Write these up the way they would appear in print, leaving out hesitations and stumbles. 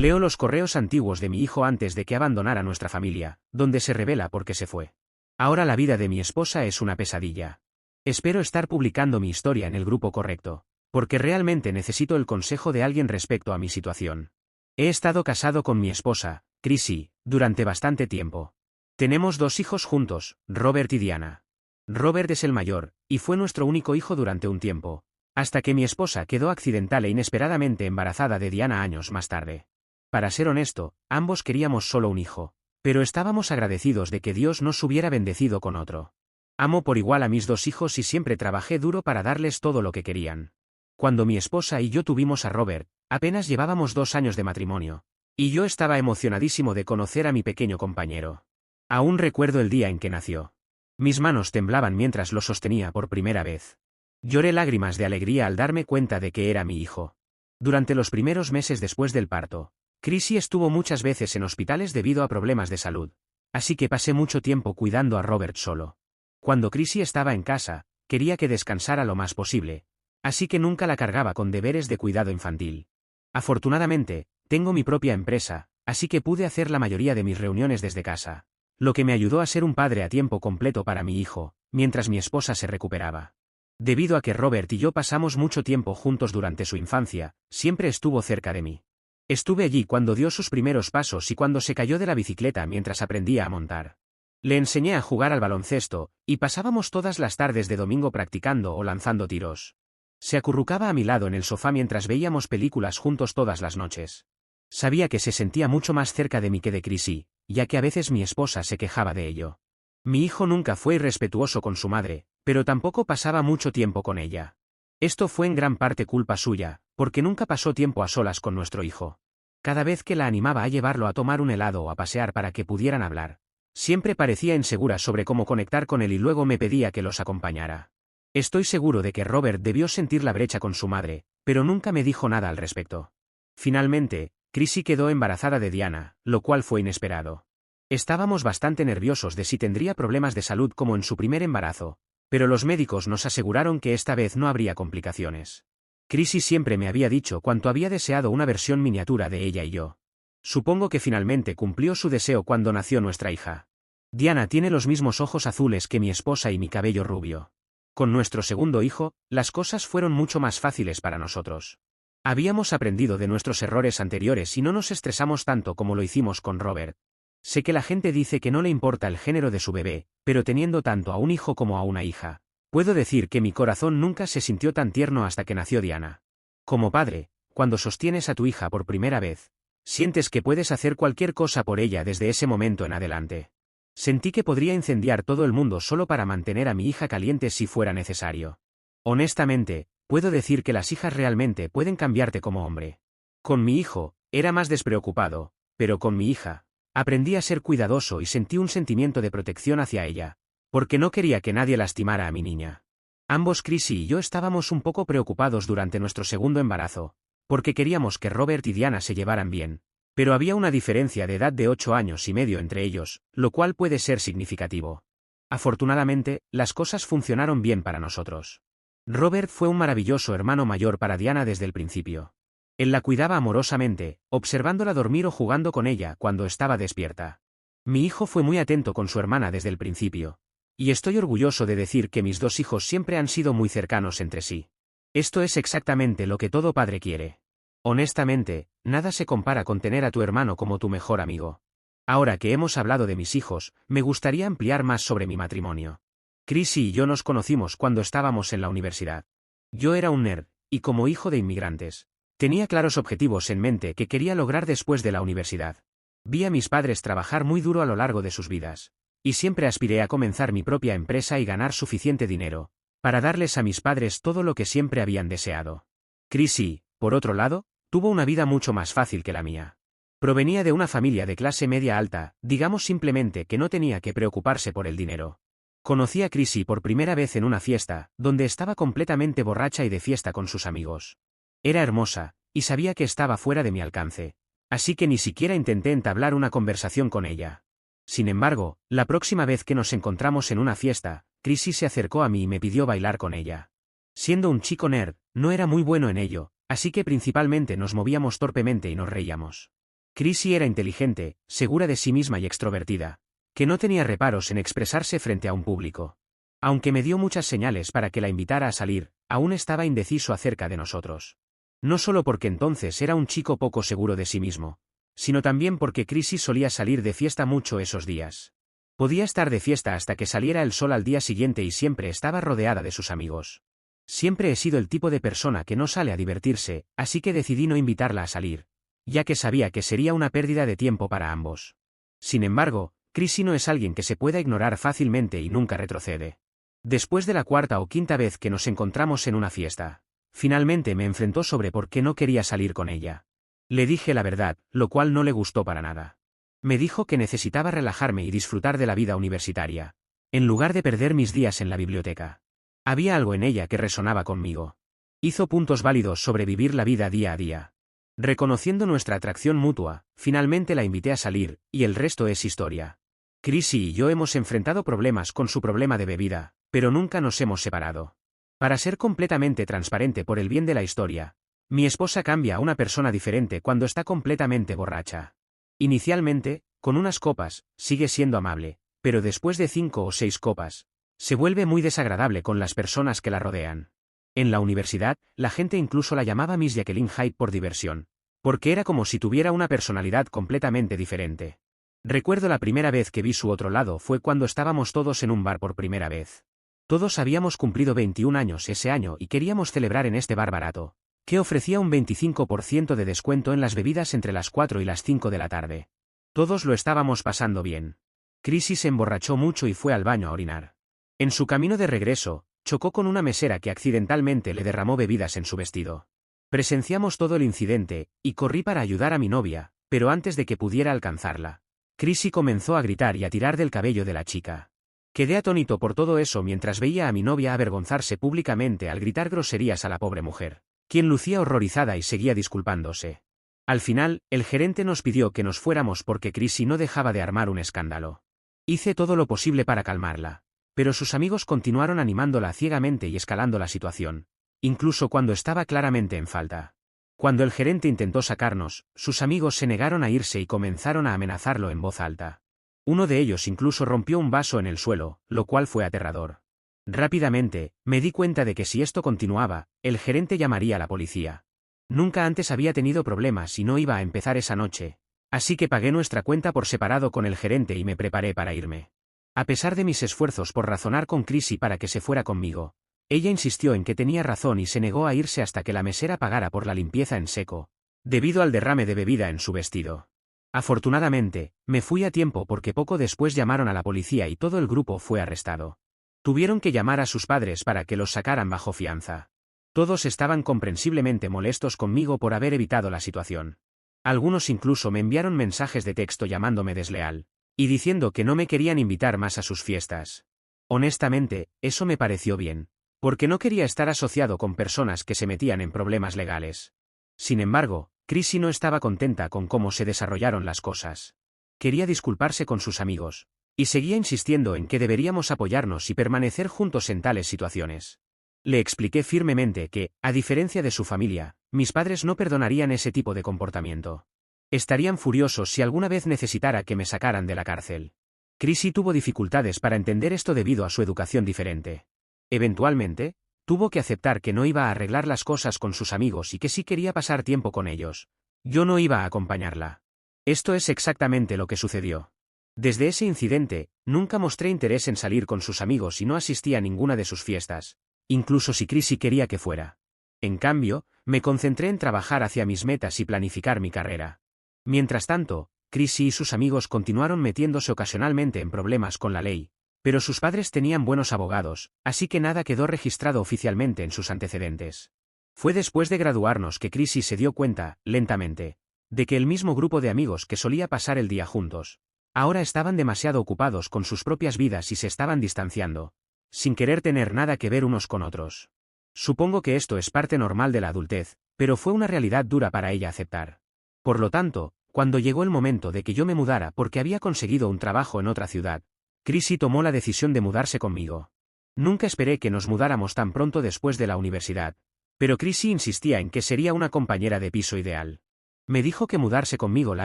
Leo los correos antiguos de mi hijo antes de que abandonara nuestra familia, donde se revela por qué se fue. Ahora la vida de mi esposa es una pesadilla. Espero estar publicando mi historia en el grupo correcto, porque realmente necesito el consejo de alguien respecto a mi situación. He estado casado con mi esposa, Chrissy, durante bastante tiempo. Tenemos 2 hijos juntos, Robert y Diana. Robert es el mayor, y fue nuestro único hijo durante un tiempo, hasta que mi esposa quedó accidental e inesperadamente embarazada de Diana años más tarde. Para ser honesto, ambos queríamos solo un hijo, pero estábamos agradecidos de que Dios nos hubiera bendecido con otro. Amo por igual a mis 2 hijos y siempre trabajé duro para darles todo lo que querían. Cuando mi esposa y yo tuvimos a Robert, apenas llevábamos 2 años de matrimonio, y yo estaba emocionadísimo de conocer a mi pequeño compañero. Aún recuerdo el día en que nació. Mis manos temblaban mientras lo sostenía por primera vez. Lloré lágrimas de alegría al darme cuenta de que era mi hijo. Durante los primeros meses después del parto, Chrissy estuvo muchas veces en hospitales debido a problemas de salud, así que pasé mucho tiempo cuidando a Robert solo. Cuando Chrissy estaba en casa, quería que descansara lo más posible, así que nunca la cargaba con deberes de cuidado infantil. Afortunadamente, tengo mi propia empresa, así que pude hacer la mayoría de mis reuniones desde casa, lo que me ayudó a ser un padre a tiempo completo para mi hijo, mientras mi esposa se recuperaba. Debido a que Robert y yo pasamos mucho tiempo juntos durante su infancia, siempre estuvo cerca de mí. Estuve allí cuando dio sus primeros pasos y cuando se cayó de la bicicleta mientras aprendía a montar. Le enseñé a jugar al baloncesto, y pasábamos todas las tardes de domingo practicando o lanzando tiros. Se acurrucaba a mi lado en el sofá mientras veíamos películas juntos todas las noches. Sabía que se sentía mucho más cerca de mí que de Chrissy, ya que a veces mi esposa se quejaba de ello. Mi hijo nunca fue irrespetuoso con su madre, pero tampoco pasaba mucho tiempo con ella. Esto fue en gran parte culpa suya, porque nunca pasó tiempo a solas con nuestro hijo. Cada vez que la animaba a llevarlo a tomar un helado o a pasear para que pudieran hablar, siempre parecía insegura sobre cómo conectar con él y luego me pedía que los acompañara. Estoy seguro de que Robert debió sentir la brecha con su madre, pero nunca me dijo nada al respecto. Finalmente, Chrissy quedó embarazada de Diana, lo cual fue inesperado. Estábamos bastante nerviosos de si tendría problemas de salud como en su primer embarazo, pero los médicos nos aseguraron que esta vez no habría complicaciones. Chrissy siempre me había dicho cuánto había deseado una versión miniatura de ella y yo. Supongo que finalmente cumplió su deseo cuando nació nuestra hija. Diana tiene los mismos ojos azules que mi esposa y mi cabello rubio. Con nuestro segundo hijo, las cosas fueron mucho más fáciles para nosotros. Habíamos aprendido de nuestros errores anteriores y no nos estresamos tanto como lo hicimos con Robert. Sé que la gente dice que no le importa el género de su bebé, pero teniendo tanto a un hijo como a una hija, puedo decir que mi corazón nunca se sintió tan tierno hasta que nació Diana. Como padre, cuando sostienes a tu hija por primera vez, sientes que puedes hacer cualquier cosa por ella desde ese momento en adelante. Sentí que podría incendiar todo el mundo solo para mantener a mi hija caliente si fuera necesario. Honestamente, puedo decir que las hijas realmente pueden cambiarte como hombre. Con mi hijo, era más despreocupado, pero con mi hija, aprendí a ser cuidadoso y sentí un sentimiento de protección hacia ella, porque no quería que nadie lastimara a mi niña. Ambos Chrissy y yo estábamos un poco preocupados durante nuestro segundo embarazo, porque queríamos que Robert y Diana se llevaran bien, pero había una diferencia de edad de 8 años y medio entre ellos, lo cual puede ser significativo. Afortunadamente, las cosas funcionaron bien para nosotros. Robert fue un maravilloso hermano mayor para Diana desde el principio. Él la cuidaba amorosamente, observándola dormir o jugando con ella cuando estaba despierta. Mi hijo fue muy atento con su hermana desde el principio, y estoy orgulloso de decir que mis 2 hijos siempre han sido muy cercanos entre sí. Esto es exactamente lo que todo padre quiere. Honestamente, nada se compara con tener a tu hermano como tu mejor amigo. Ahora que hemos hablado de mis hijos, me gustaría ampliar más sobre mi matrimonio. Chrissy y yo nos conocimos cuando estábamos en la universidad. Yo era un nerd, y como hijo de inmigrantes, tenía claros objetivos en mente que quería lograr después de la universidad. Vi a mis padres trabajar muy duro a lo largo de sus vidas, y siempre aspiré a comenzar mi propia empresa y ganar suficiente dinero para darles a mis padres todo lo que siempre habían deseado. Chrissy, por otro lado, tuvo una vida mucho más fácil que la mía. Provenía de una familia de clase media alta, digamos simplemente que no tenía que preocuparse por el dinero. Conocí a Chrissy por primera vez en una fiesta, donde estaba completamente borracha y de fiesta con sus amigos. Era hermosa, y sabía que estaba fuera de mi alcance, así que ni siquiera intenté entablar una conversación con ella. Sin embargo, la próxima vez que nos encontramos en una fiesta, Chrissy se acercó a mí y me pidió bailar con ella. Siendo un chico nerd, no era muy bueno en ello, así que principalmente nos movíamos torpemente y nos reíamos. Chrissy era inteligente, segura de sí misma y extrovertida, que no tenía reparos en expresarse frente a un público. Aunque me dio muchas señales para que la invitara a salir, aún estaba indeciso acerca de nosotros. No solo porque entonces era un chico poco seguro de sí mismo, sino también porque Chrissy solía salir de fiesta mucho esos días. Podía estar de fiesta hasta que saliera el sol al día siguiente y siempre estaba rodeada de sus amigos. Siempre he sido el tipo de persona que no sale a divertirse, así que decidí no invitarla a salir, ya que sabía que sería una pérdida de tiempo para ambos. Sin embargo, Chrissy no es alguien que se pueda ignorar fácilmente y nunca retrocede. Después de la cuarta o quinta vez que nos encontramos en una fiesta, finalmente me enfrentó sobre por qué no quería salir con ella. Le dije la verdad, lo cual no le gustó para nada. Me dijo que necesitaba relajarme y disfrutar de la vida universitaria, en lugar de perder mis días en la biblioteca. Había algo en ella que resonaba conmigo. Hizo puntos válidos sobre vivir la vida día a día. Reconociendo nuestra atracción mutua, finalmente la invité a salir, y el resto es historia. Chrissy y yo hemos enfrentado problemas con su problema de bebida, pero nunca nos hemos separado. Para ser completamente transparente por el bien de la historia, mi esposa cambia a una persona diferente cuando está completamente borracha. Inicialmente, con unas copas, sigue siendo amable, pero después de 5 o 6 copas, se vuelve muy desagradable con las personas que la rodean. En la universidad, la gente incluso la llamaba Miss Jacqueline Hyde por diversión, porque era como si tuviera una personalidad completamente diferente. Recuerdo la primera vez que vi su otro lado fue cuando estábamos todos en un bar por primera vez. Todos habíamos cumplido 21 años ese año y queríamos celebrar en este bar barato, que ofrecía un 25% de descuento en las bebidas entre las 4 y las 5 de la tarde. Todos lo estábamos pasando bien. Chrissy se emborrachó mucho y fue al baño a orinar. En su camino de regreso, chocó con una mesera que accidentalmente le derramó bebidas en su vestido. Presenciamos todo el incidente, y corrí para ayudar a mi novia, pero antes de que pudiera alcanzarla, Chrissy comenzó a gritar y a tirar del cabello de la chica. Quedé atónito por todo eso mientras veía a mi novia avergonzarse públicamente al gritar groserías a la pobre mujer, quien lucía horrorizada y seguía disculpándose. Al final, el gerente nos pidió que nos fuéramos porque Chrissy no dejaba de armar un escándalo. Hice todo lo posible para calmarla, pero sus amigos continuaron animándola ciegamente y escalando la situación, incluso cuando estaba claramente en falta. Cuando el gerente intentó sacarnos, sus amigos se negaron a irse y comenzaron a amenazarlo en voz alta. Uno de ellos incluso rompió un vaso en el suelo, lo cual fue aterrador. Rápidamente, me di cuenta de que si esto continuaba, el gerente llamaría a la policía. Nunca antes había tenido problemas y no iba a empezar esa noche, así que pagué nuestra cuenta por separado con el gerente y me preparé para irme. A pesar de mis esfuerzos por razonar con Chrissy para que se fuera conmigo, ella insistió en que tenía razón y se negó a irse hasta que la mesera pagara por la limpieza en seco, debido al derrame de bebida en su vestido. Afortunadamente, me fui a tiempo porque poco después llamaron a la policía y todo el grupo fue arrestado. Tuvieron que llamar a sus padres para que los sacaran bajo fianza. Todos estaban comprensiblemente molestos conmigo por haber evitado la situación. Algunos incluso me enviaron mensajes de texto llamándome desleal, y diciendo que no me querían invitar más a sus fiestas. Honestamente, eso me pareció bien, porque no quería estar asociado con personas que se metían en problemas legales. Sin embargo, Chrissy no estaba contenta con cómo se desarrollaron las cosas. Quería disculparse con sus amigos, y seguía insistiendo en que deberíamos apoyarnos y permanecer juntos en tales situaciones. Le expliqué firmemente que, a diferencia de su familia, mis padres no perdonarían ese tipo de comportamiento. Estarían furiosos si alguna vez necesitara que me sacaran de la cárcel. Chrissy tuvo dificultades para entender esto debido a su educación diferente. Eventualmente, tuvo que aceptar que no iba a arreglar las cosas con sus amigos y que sí quería pasar tiempo con ellos. Yo no iba a acompañarla. Esto es exactamente lo que sucedió. Desde ese incidente, nunca mostré interés en salir con sus amigos y no asistí a ninguna de sus fiestas, incluso si Chrissy quería que fuera. En cambio, me concentré en trabajar hacia mis metas y planificar mi carrera. Mientras tanto, Chrissy y sus amigos continuaron metiéndose ocasionalmente en problemas con la ley, pero sus padres tenían buenos abogados, así que nada quedó registrado oficialmente en sus antecedentes. Fue después de graduarnos que Chrissy se dio cuenta, lentamente, de que el mismo grupo de amigos que solía pasar el día juntos, ahora estaban demasiado ocupados con sus propias vidas y se estaban distanciando, sin querer tener nada que ver unos con otros. Supongo que esto es parte normal de la adultez, pero fue una realidad dura para ella aceptar. Por lo tanto, cuando llegó el momento de que yo me mudara porque había conseguido un trabajo en otra ciudad, Chrissy tomó la decisión de mudarse conmigo. Nunca esperé que nos mudáramos tan pronto después de la universidad, pero Chrissy insistía en que sería una compañera de piso ideal. Me dijo que mudarse conmigo la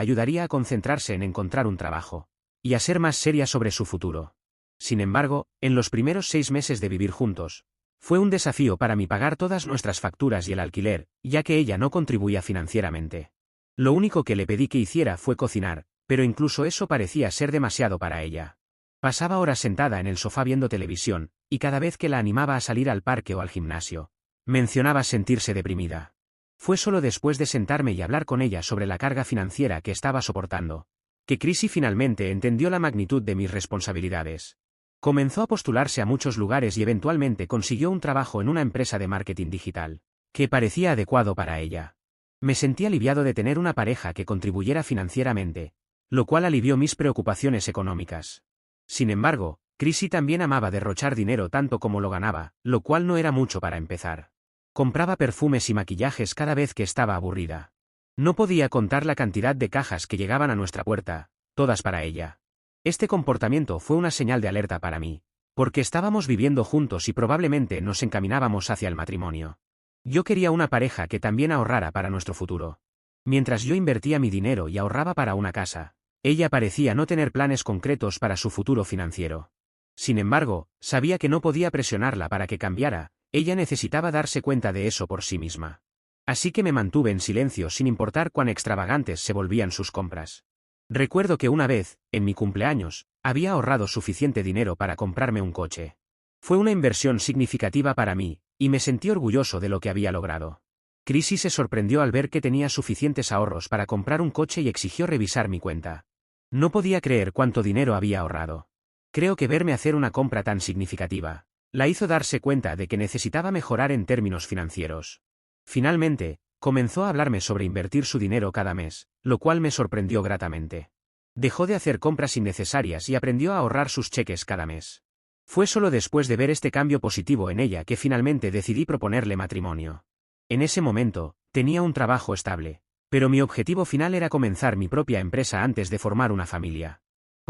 ayudaría a concentrarse en encontrar un trabajo y a ser más seria sobre su futuro. Sin embargo, en los primeros 6 meses de vivir juntos, fue un desafío para mí pagar todas nuestras facturas y el alquiler, ya que ella no contribuía financieramente. Lo único que le pedí que hiciera fue cocinar, pero incluso eso parecía ser demasiado para ella. Pasaba horas sentada en el sofá viendo televisión, y cada vez que la animaba a salir al parque o al gimnasio, mencionaba sentirse deprimida. Fue solo después de sentarme y hablar con ella sobre la carga financiera que estaba soportando, que Chrissy finalmente entendió la magnitud de mis responsabilidades. Comenzó a postularse a muchos lugares y eventualmente consiguió un trabajo en una empresa de marketing digital, que parecía adecuado para ella. Me sentí aliviado de tener una pareja que contribuyera financieramente, lo cual alivió mis preocupaciones económicas. Sin embargo, Chrissy también amaba derrochar dinero tanto como lo ganaba, lo cual no era mucho para empezar. Compraba perfumes y maquillajes cada vez que estaba aburrida. No podía contar la cantidad de cajas que llegaban a nuestra puerta, todas para ella. Este comportamiento fue una señal de alerta para mí, porque estábamos viviendo juntos y probablemente nos encaminábamos hacia el matrimonio. Yo quería una pareja que también ahorrara para nuestro futuro. Mientras yo invertía mi dinero y ahorraba para una casa, ella parecía no tener planes concretos para su futuro financiero. Sin embargo, sabía que no podía presionarla para que cambiara, ella necesitaba darse cuenta de eso por sí misma. Así que me mantuve en silencio sin importar cuán extravagantes se volvían sus compras. Recuerdo que una vez, en mi cumpleaños, había ahorrado suficiente dinero para comprarme un coche. Fue una inversión significativa para mí, y me sentí orgulloso de lo que había logrado. Chrissy se sorprendió al ver que tenía suficientes ahorros para comprar un coche y exigió revisar mi cuenta. No podía creer cuánto dinero había ahorrado. Creo que verme hacer una compra tan significativa la hizo darse cuenta de que necesitaba mejorar en términos financieros. Finalmente, comenzó a hablarme sobre invertir su dinero cada mes, lo cual me sorprendió gratamente. Dejó de hacer compras innecesarias y aprendió a ahorrar sus cheques cada mes. Fue solo después de ver este cambio positivo en ella que finalmente decidí proponerle matrimonio. En ese momento, tenía un trabajo estable, pero mi objetivo final era comenzar mi propia empresa antes de formar una familia.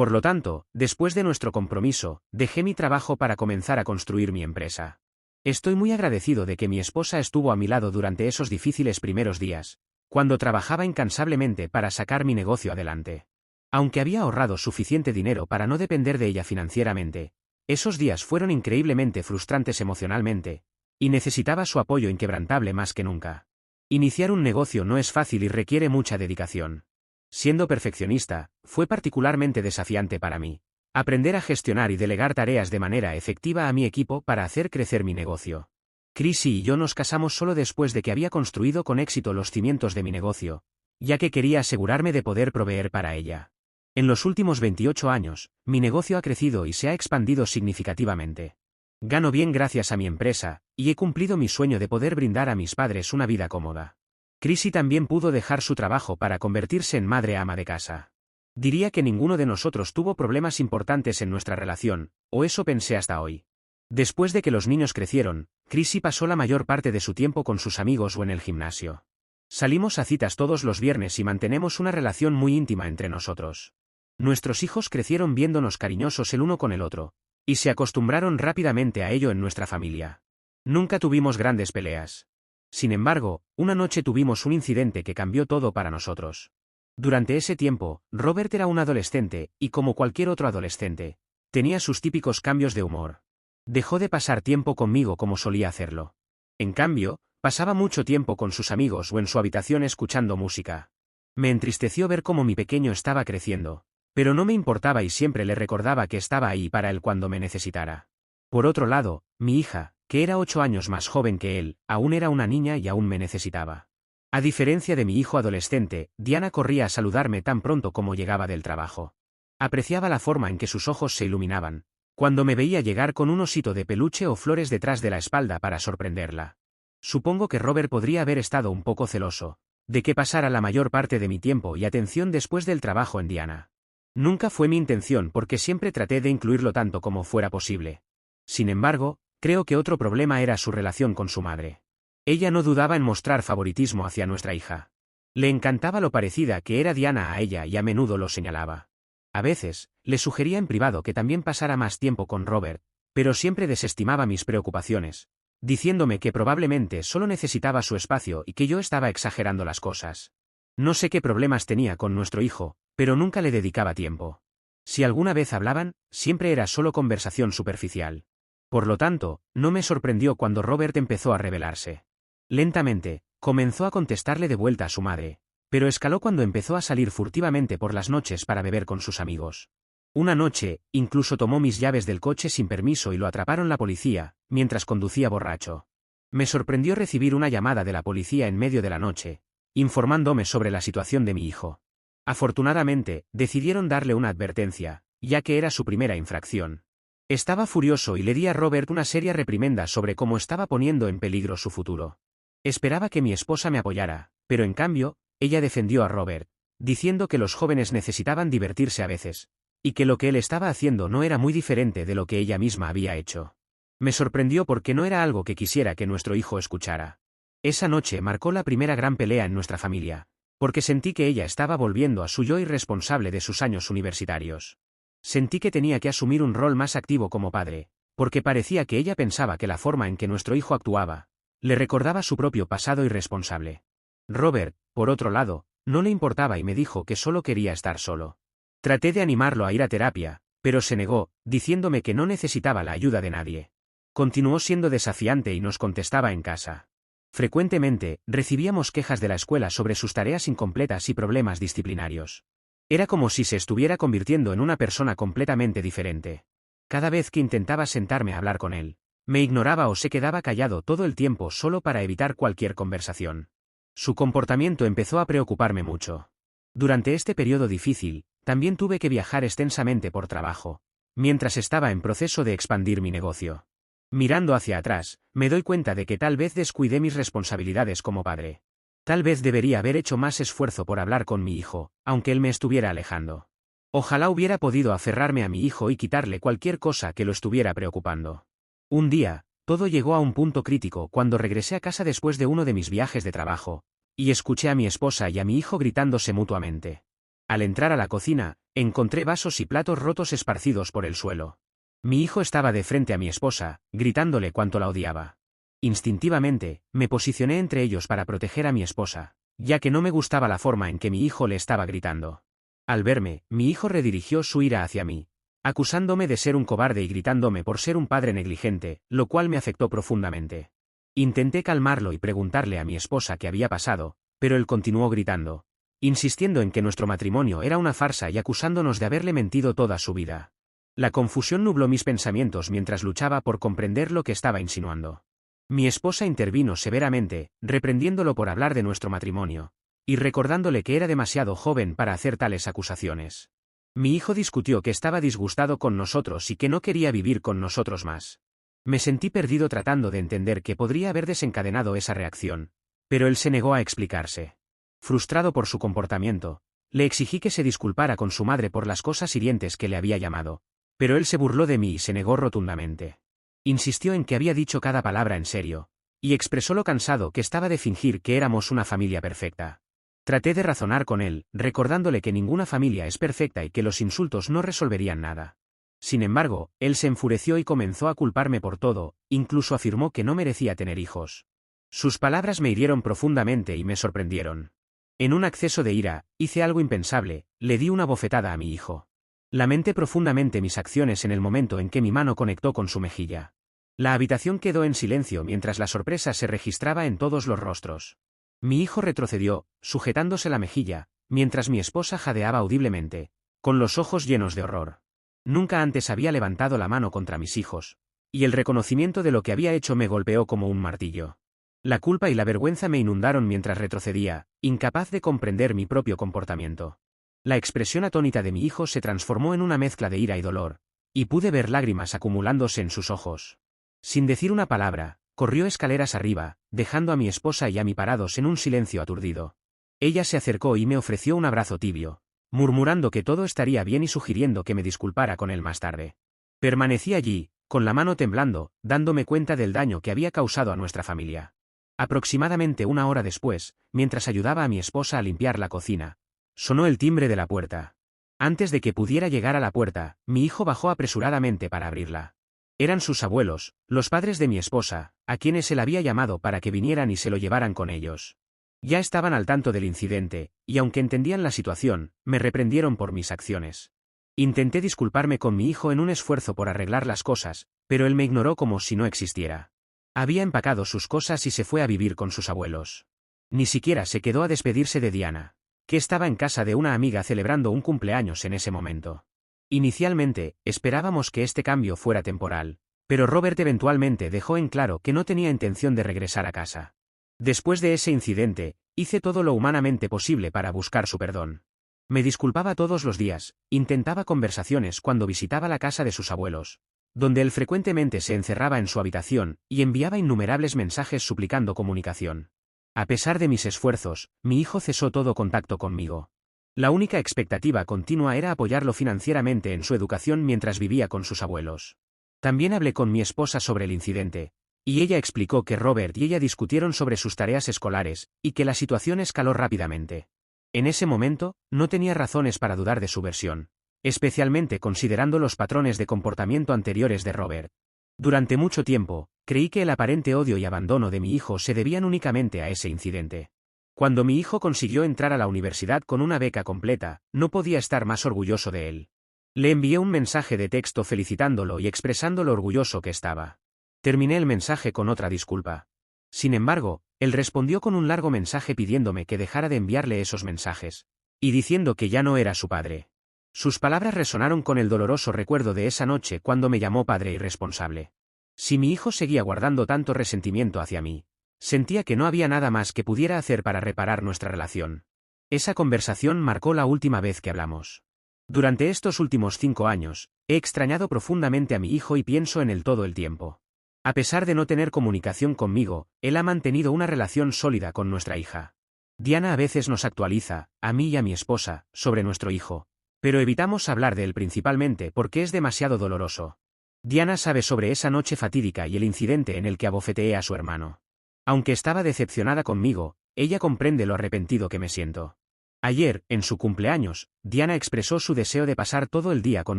Por lo tanto, después de nuestro compromiso, dejé mi trabajo para comenzar a construir mi empresa. Estoy muy agradecido de que mi esposa estuvo a mi lado durante esos difíciles primeros días, cuando trabajaba incansablemente para sacar mi negocio adelante. Aunque había ahorrado suficiente dinero para no depender de ella financieramente, esos días fueron increíblemente frustrantes emocionalmente, y necesitaba su apoyo inquebrantable más que nunca. Iniciar un negocio no es fácil y requiere mucha dedicación. Siendo perfeccionista, fue particularmente desafiante para mí. Aprender a gestionar y delegar tareas de manera efectiva a mi equipo para hacer crecer mi negocio. Chrissy y yo nos casamos solo después de que había construido con éxito los cimientos de mi negocio, ya que quería asegurarme de poder proveer para ella. En los últimos 28 años, mi negocio ha crecido y se ha expandido significativamente. Gano bien gracias a mi empresa, y he cumplido mi sueño de poder brindar a mis padres una vida cómoda. Chrissy también pudo dejar su trabajo para convertirse en madre ama de casa. Diría que ninguno de nosotros tuvo problemas importantes en nuestra relación, o eso pensé hasta hoy. Después de que los niños crecieron, Chrissy pasó la mayor parte de su tiempo con sus amigos o en el gimnasio. Salimos a citas todos los viernes y mantenemos una relación muy íntima entre nosotros. Nuestros hijos crecieron viéndonos cariñosos el uno con el otro, y se acostumbraron rápidamente a ello en nuestra familia. Nunca tuvimos grandes peleas. Sin embargo, una noche tuvimos un incidente que cambió todo para nosotros. Durante ese tiempo, Robert era un adolescente, y como cualquier otro adolescente, tenía sus típicos cambios de humor. Dejó de pasar tiempo conmigo como solía hacerlo. En cambio, pasaba mucho tiempo con sus amigos o en su habitación escuchando música. Me entristeció ver cómo mi pequeño estaba creciendo, pero no me importaba y siempre le recordaba que estaba ahí para él cuando me necesitara. Por otro lado, mi hija, que era 8 años más joven que él, aún era una niña y aún me necesitaba. A diferencia de mi hijo adolescente, Diana corría a saludarme tan pronto como llegaba del trabajo. Apreciaba la forma en que sus ojos se iluminaban, cuando me veía llegar con un osito de peluche o flores detrás de la espalda para sorprenderla. Supongo que Robert podría haber estado un poco celoso de que pasara la mayor parte de mi tiempo y atención después del trabajo en Diana. Nunca fue mi intención porque siempre traté de incluirlo tanto como fuera posible. Sin embargo, creo que otro problema era su relación con su madre. Ella no dudaba en mostrar favoritismo hacia nuestra hija. Le encantaba lo parecida que era Diana a ella y a menudo lo señalaba. A veces, le sugería en privado que también pasara más tiempo con Robert, pero siempre desestimaba mis preocupaciones, diciéndome que probablemente solo necesitaba su espacio y que yo estaba exagerando las cosas. No sé qué problemas tenía con nuestro hijo, pero nunca le dedicaba tiempo. Si alguna vez hablaban, siempre era solo conversación superficial. Por lo tanto, no me sorprendió cuando Robert empezó a rebelarse. Lentamente, comenzó a contestarle de vuelta a su madre, pero escaló cuando empezó a salir furtivamente por las noches para beber con sus amigos. Una noche, incluso tomó mis llaves del coche sin permiso y lo atraparon la policía, mientras conducía borracho. Me sorprendió recibir una llamada de la policía en medio de la noche, informándome sobre la situación de mi hijo. Afortunadamente, decidieron darle una advertencia, ya que era su primera infracción. Estaba furioso y le di a Robert una seria reprimenda sobre cómo estaba poniendo en peligro su futuro. Esperaba que mi esposa me apoyara, pero en cambio, ella defendió a Robert, diciendo que los jóvenes necesitaban divertirse a veces, y que lo que él estaba haciendo no era muy diferente de lo que ella misma había hecho. Me sorprendió porque no era algo que quisiera que nuestro hijo escuchara. Esa noche marcó la primera gran pelea en nuestra familia, porque sentí que ella estaba volviendo a su yo irresponsable de sus años universitarios. Sentí que tenía que asumir un rol más activo como padre, porque parecía que ella pensaba que la forma en que nuestro hijo actuaba le recordaba su propio pasado irresponsable. Robert, por otro lado, no le importaba y me dijo que solo quería estar solo. Traté de animarlo a ir a terapia, pero se negó, diciéndome que no necesitaba la ayuda de nadie. Continuó siendo desafiante y nos contestaba en casa. Frecuentemente, recibíamos quejas de la escuela sobre sus tareas incompletas y problemas disciplinarios. Era como si se estuviera convirtiendo en una persona completamente diferente. Cada vez que intentaba sentarme a hablar con él, me ignoraba o se quedaba callado todo el tiempo solo para evitar cualquier conversación. Su comportamiento empezó a preocuparme mucho. Durante este periodo difícil, también tuve que viajar extensamente por trabajo, mientras estaba en proceso de expandir mi negocio. Mirando hacia atrás, me doy cuenta de que tal vez descuidé mis responsabilidades como padre. Tal vez debería haber hecho más esfuerzo por hablar con mi hijo, aunque él me estuviera alejando. Ojalá hubiera podido aferrarme a mi hijo y quitarle cualquier cosa que lo estuviera preocupando. Un día, todo llegó a un punto crítico cuando regresé a casa después de uno de mis viajes de trabajo, y escuché a mi esposa y a mi hijo gritándose mutuamente. Al entrar a la cocina, encontré vasos y platos rotos esparcidos por el suelo. Mi hijo estaba de frente a mi esposa, gritándole cuánto la odiaba. Instintivamente, me posicioné entre ellos para proteger a mi esposa, ya que no me gustaba la forma en que mi hijo le estaba gritando. Al verme, mi hijo redirigió su ira hacia mí, acusándome de ser un cobarde y gritándome por ser un padre negligente, lo cual me afectó profundamente. Intenté calmarlo y preguntarle a mi esposa qué había pasado, pero él continuó gritando, insistiendo en que nuestro matrimonio era una farsa y acusándonos de haberle mentido toda su vida. La confusión nubló mis pensamientos mientras luchaba por comprender lo que estaba insinuando. Mi esposa intervino severamente, reprendiéndolo por hablar de nuestro matrimonio, y recordándole que era demasiado joven para hacer tales acusaciones. Mi hijo discutió que estaba disgustado con nosotros y que no quería vivir con nosotros más. Me sentí perdido tratando de entender qué podría haber desencadenado esa reacción, pero él se negó a explicarse. Frustrado por su comportamiento, le exigí que se disculpara con su madre por las cosas hirientes que le había llamado, pero él se burló de mí y se negó rotundamente. Insistió en que había dicho cada palabra en serio, y expresó lo cansado que estaba de fingir que éramos una familia perfecta. Traté de razonar con él, recordándole que ninguna familia es perfecta y que los insultos no resolverían nada. Sin embargo, él se enfureció y comenzó a culparme por todo, incluso afirmó que no merecía tener hijos. Sus palabras me hirieron profundamente y me sorprendieron. En un acceso de ira, hice algo impensable, le di una bofetada a mi hijo. Lamenté profundamente mis acciones en el momento en que mi mano conectó con su mejilla. La habitación quedó en silencio mientras la sorpresa se registraba en todos los rostros. Mi hijo retrocedió, sujetándose la mejilla, mientras mi esposa jadeaba audiblemente, con los ojos llenos de horror. Nunca antes había levantado la mano contra mis hijos, y el reconocimiento de lo que había hecho me golpeó como un martillo. La culpa y la vergüenza me inundaron mientras retrocedía, incapaz de comprender mi propio comportamiento. La expresión atónita de mi hijo se transformó en una mezcla de ira y dolor, y pude ver lágrimas acumulándose en sus ojos. Sin decir una palabra, corrió escaleras arriba, dejando a mi esposa y a mí parados en un silencio aturdido. Ella se acercó y me ofreció un abrazo tibio, murmurando que todo estaría bien y sugiriendo que me disculpara con él más tarde. Permanecí allí, con la mano temblando, dándome cuenta del daño que había causado a nuestra familia. Aproximadamente una hora después, mientras ayudaba a mi esposa a limpiar la cocina, sonó el timbre de la puerta. Antes de que pudiera llegar a la puerta, mi hijo bajó apresuradamente para abrirla. Eran sus abuelos, los padres de mi esposa, a quienes él había llamado para que vinieran y se lo llevaran con ellos. Ya estaban al tanto del incidente, y aunque entendían la situación, me reprendieron por mis acciones. Intenté disculparme con mi hijo en un esfuerzo por arreglar las cosas, pero él me ignoró como si no existiera. Había empacado sus cosas y se fue a vivir con sus abuelos. Ni siquiera se quedó a despedirse de Diana, que estaba en casa de una amiga celebrando un cumpleaños en ese momento. Inicialmente, esperábamos que este cambio fuera temporal, pero Robert eventualmente dejó en claro que no tenía intención de regresar a casa. Después de ese incidente, hice todo lo humanamente posible para buscar su perdón. Me disculpaba todos los días, intentaba conversaciones cuando visitaba la casa de sus abuelos, donde él frecuentemente se encerraba en su habitación, y enviaba innumerables mensajes suplicando comunicación. A pesar de mis esfuerzos, mi hijo cesó todo contacto conmigo. La única expectativa continua era apoyarlo financieramente en su educación mientras vivía con sus abuelos. También hablé con mi esposa sobre el incidente, y ella explicó que Robert y ella discutieron sobre sus tareas escolares, y que la situación escaló rápidamente. En ese momento, no tenía razones para dudar de su versión, especialmente considerando los patrones de comportamiento anteriores de Robert. Durante mucho tiempo, creí que el aparente odio y abandono de mi hijo se debían únicamente a ese incidente. Cuando mi hijo consiguió entrar a la universidad con una beca completa, no podía estar más orgulloso de él. Le envié un mensaje de texto felicitándolo y expresando lo orgulloso que estaba. Terminé el mensaje con otra disculpa. Sin embargo, él respondió con un largo mensaje pidiéndome que dejara de enviarle esos mensajes, y diciendo que ya no era su padre. Sus palabras resonaron con el doloroso recuerdo de esa noche cuando me llamó padre irresponsable. Si mi hijo seguía guardando tanto resentimiento hacia mí, sentía que no había nada más que pudiera hacer para reparar nuestra relación. Esa conversación marcó la última vez que hablamos. Durante estos últimos 5 años, he extrañado profundamente a mi hijo y pienso en él todo el tiempo. A pesar de no tener comunicación conmigo, él ha mantenido una relación sólida con nuestra hija. Diana a veces nos actualiza, a mí y a mi esposa, sobre nuestro hijo, pero evitamos hablar de él principalmente porque es demasiado doloroso. Diana sabe sobre esa noche fatídica y el incidente en el que abofeteé a su hermano. Aunque estaba decepcionada conmigo, ella comprende lo arrepentido que me siento. Ayer, en su cumpleaños, Diana expresó su deseo de pasar todo el día con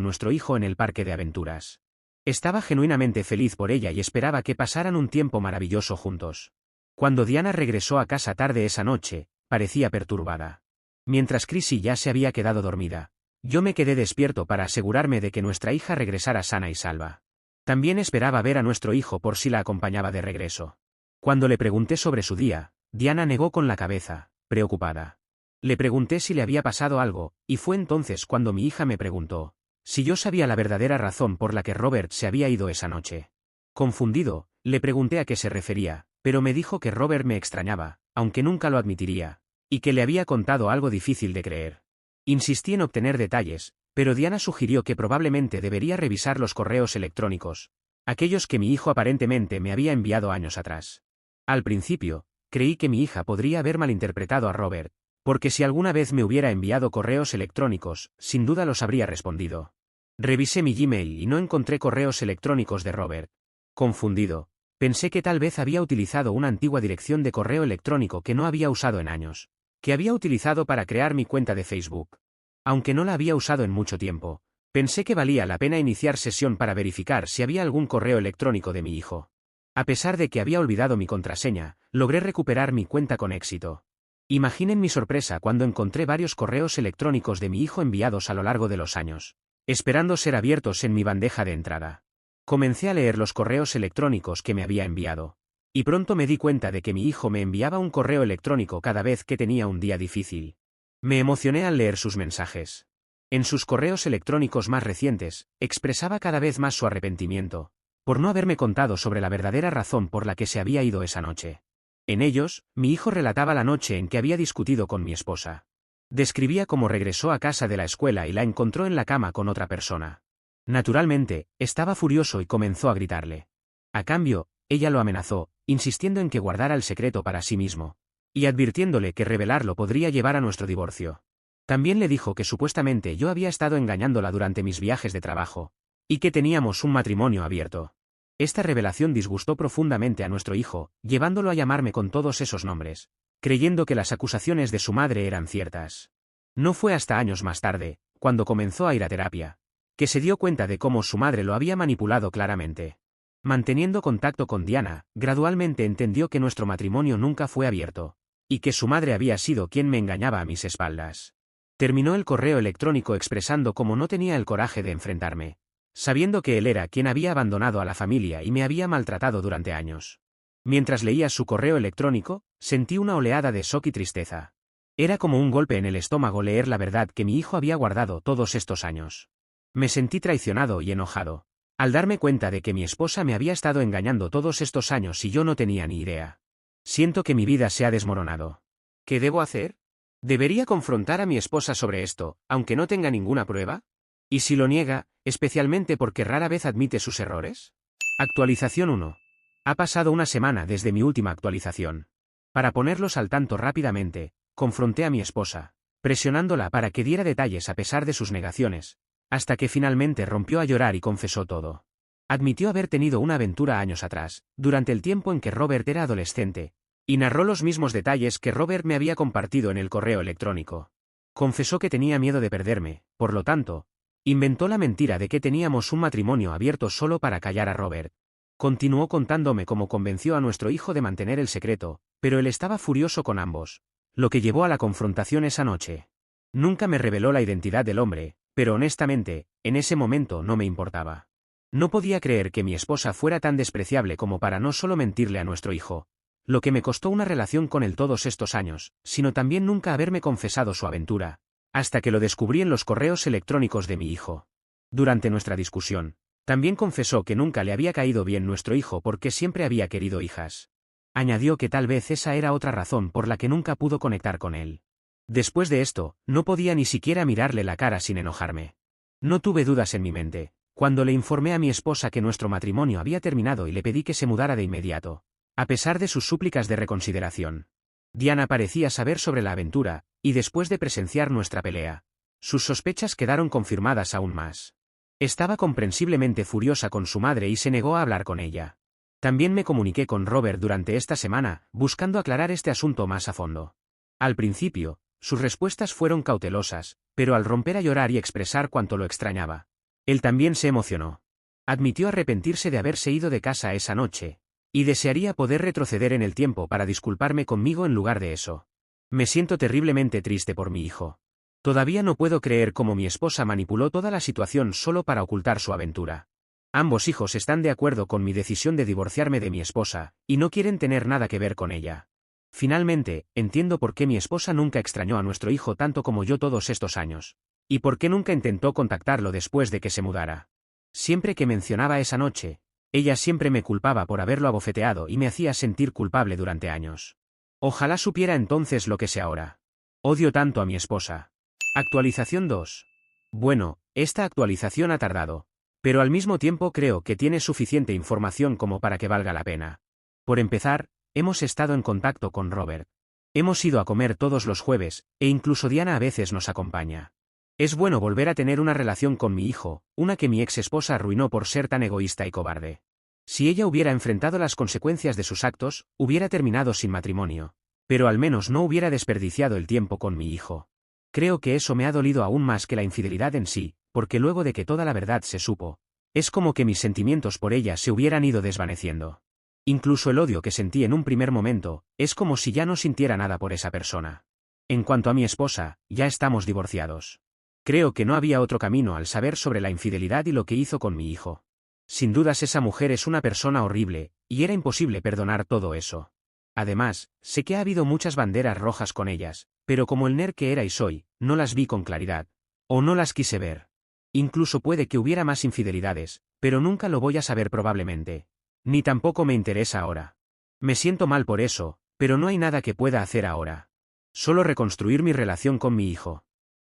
nuestro hijo en el parque de aventuras. Estaba genuinamente feliz por ella y esperaba que pasaran un tiempo maravilloso juntos. Cuando Diana regresó a casa tarde esa noche, parecía perturbada. Mientras Chrissy ya se había quedado dormida, yo me quedé despierto para asegurarme de que nuestra hija regresara sana y salva. También esperaba ver a nuestro hijo por si la acompañaba de regreso. Cuando le pregunté sobre su día, Diana negó con la cabeza, preocupada. Le pregunté si le había pasado algo, y fue entonces cuando mi hija me preguntó si yo sabía la verdadera razón por la que Robert se había ido esa noche. Confundido, le pregunté a qué se refería, pero me dijo que Robert me extrañaba, aunque nunca lo admitiría, y que le había contado algo difícil de creer. Insistí en obtener detalles, pero Diana sugirió que probablemente debería revisar los correos electrónicos, aquellos que mi hijo aparentemente me había enviado años atrás. Al principio, creí que mi hija podría haber malinterpretado a Robert, porque si alguna vez me hubiera enviado correos electrónicos, sin duda los habría respondido. Revisé mi Gmail y no encontré correos electrónicos de Robert. Confundido, pensé que tal vez había utilizado una antigua dirección de correo electrónico que no había usado en años, que había utilizado para crear mi cuenta de Facebook. Aunque no la había usado en mucho tiempo, pensé que valía la pena iniciar sesión para verificar si había algún correo electrónico de mi hijo. A pesar de que había olvidado mi contraseña, logré recuperar mi cuenta con éxito. Imaginen mi sorpresa cuando encontré varios correos electrónicos de mi hijo enviados a lo largo de los años, esperando ser abiertos en mi bandeja de entrada. Comencé a leer los correos electrónicos que me había enviado, y pronto me di cuenta de que mi hijo me enviaba un correo electrónico cada vez que tenía un día difícil. Me emocioné al leer sus mensajes. En sus correos electrónicos más recientes, expresaba cada vez más su arrepentimiento, por no haberme contado sobre la verdadera razón por la que se había ido esa noche. En ellos, mi hijo relataba la noche en que había discutido con mi esposa. Describía cómo regresó a casa de la escuela y la encontró en la cama con otra persona. Naturalmente, estaba furioso y comenzó a gritarle. A cambio, ella lo amenazó, insistiendo en que guardara el secreto para sí mismo, y advirtiéndole que revelarlo podría llevar a nuestro divorcio. También le dijo que supuestamente yo había estado engañándola durante mis viajes de trabajo, y que teníamos un matrimonio abierto. Esta revelación disgustó profundamente a nuestro hijo, llevándolo a llamarme con todos esos nombres, creyendo que las acusaciones de su madre eran ciertas. No fue hasta años más tarde, cuando comenzó a ir a terapia, que se dio cuenta de cómo su madre lo había manipulado claramente. Manteniendo contacto con Diana, gradualmente entendió que nuestro matrimonio nunca fue abierto, y que su madre había sido quien me engañaba a mis espaldas. Terminó el correo electrónico expresando cómo no tenía el coraje de enfrentarme, sabiendo que él era quien había abandonado a la familia y me había maltratado durante años. Mientras leía su correo electrónico, sentí una oleada de shock y tristeza. Era como un golpe en el estómago leer la verdad que mi hijo había guardado todos estos años. Me sentí traicionado y enojado, al darme cuenta de que mi esposa me había estado engañando todos estos años y yo no tenía ni idea. Siento que mi vida se ha desmoronado. ¿Qué debo hacer? ¿Debería confrontar a mi esposa sobre esto, aunque no tenga ninguna prueba? ¿Y si lo niega, especialmente porque rara vez admite sus errores? Actualización 1. Ha pasado una semana desde mi última actualización. Para ponerlos al tanto rápidamente, confronté a mi esposa, presionándola para que diera detalles a pesar de sus negaciones, hasta que finalmente rompió a llorar y confesó todo. Admitió haber tenido una aventura años atrás, durante el tiempo en que Robert era adolescente, y narró los mismos detalles que Robert me había compartido en el correo electrónico. Confesó que tenía miedo de perderme, por lo tanto, inventó la mentira de que teníamos un matrimonio abierto solo para callar a Robert. Continuó contándome cómo convenció a nuestro hijo de mantener el secreto, pero él estaba furioso con ambos, lo que llevó a la confrontación esa noche. Nunca me reveló la identidad del hombre, pero honestamente, en ese momento no me importaba. No podía creer que mi esposa fuera tan despreciable como para no solo mentirle a nuestro hijo, lo que me costó una relación con él todos estos años, sino también nunca haberme confesado su aventura, hasta que lo descubrí en los correos electrónicos de mi hijo. Durante nuestra discusión, también confesó que nunca le había caído bien nuestro hijo porque siempre había querido hijas. Añadió que tal vez esa era otra razón por la que nunca pudo conectar con él. Después de esto, no podía ni siquiera mirarle la cara sin enojarme. No tuve dudas en mi mente, cuando le informé a mi esposa que nuestro matrimonio había terminado y le pedí que se mudara de inmediato, a pesar de sus súplicas de reconsideración. Diana parecía saber sobre la aventura, y después de presenciar nuestra pelea, sus sospechas quedaron confirmadas aún más. Estaba comprensiblemente furiosa con su madre y se negó a hablar con ella. También me comuniqué con Robert durante esta semana, buscando aclarar este asunto más a fondo. Al principio, sus respuestas fueron cautelosas, pero al romper a llorar y expresar cuánto lo extrañaba, él también se emocionó. Admitió arrepentirse de haberse ido de casa esa noche, y desearía poder retroceder en el tiempo para disculparme conmigo en lugar de eso. Me siento terriblemente triste por mi hijo. Todavía no puedo creer cómo mi esposa manipuló toda la situación solo para ocultar su aventura. Ambos hijos están de acuerdo con mi decisión de divorciarme de mi esposa, y no quieren tener nada que ver con ella. Finalmente, entiendo por qué mi esposa nunca extrañó a nuestro hijo tanto como yo todos estos años, y por qué nunca intentó contactarlo después de que se mudara. Siempre que mencionaba esa noche, ella siempre me culpaba por haberlo abofeteado y me hacía sentir culpable durante años. Ojalá supiera entonces lo que sé ahora. Odio tanto a mi esposa. Actualización 2. Bueno, esta actualización ha tardado, pero al mismo tiempo creo que tiene suficiente información como para que valga la pena. Por empezar, hemos estado en contacto con Robert. Hemos ido a comer todos los jueves, e incluso Diana a veces nos acompaña. Es bueno volver a tener una relación con mi hijo, una que mi ex esposa arruinó por ser tan egoísta y cobarde. Si ella hubiera enfrentado las consecuencias de sus actos, hubiera terminado sin matrimonio, pero al menos no hubiera desperdiciado el tiempo con mi hijo. Creo que eso me ha dolido aún más que la infidelidad en sí, porque luego de que toda la verdad se supo, es como que mis sentimientos por ella se hubieran ido desvaneciendo. Incluso el odio que sentí en un primer momento, es como si ya no sintiera nada por esa persona. En cuanto a mi esposa, ya estamos divorciados. Creo que no había otro camino al saber sobre la infidelidad y lo que hizo con mi hijo. Sin dudas esa mujer es una persona horrible, y era imposible perdonar todo eso. Además, sé que ha habido muchas banderas rojas con ellas, pero como el nerd que era y soy, no las vi con claridad. O no las quise ver. Incluso puede que hubiera más infidelidades, pero nunca lo voy a saber probablemente. Ni tampoco me interesa ahora. Me siento mal por eso, pero no hay nada que pueda hacer ahora. Solo reconstruir mi relación con mi hijo.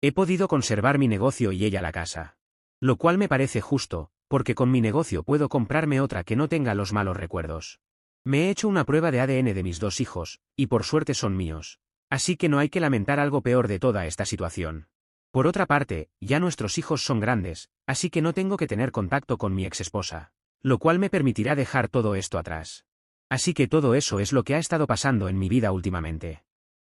He podido conservar mi negocio y ella la casa. Lo cual me parece justo, porque con mi negocio puedo comprarme otra que no tenga los malos recuerdos. Me he hecho una prueba de ADN de mis 2 hijos, y por suerte son míos. Así que no hay que lamentar algo peor de toda esta situación. Por otra parte, ya nuestros hijos son grandes, así que no tengo que tener contacto con mi exesposa, lo cual me permitirá dejar todo esto atrás. Así que todo eso es lo que ha estado pasando en mi vida últimamente.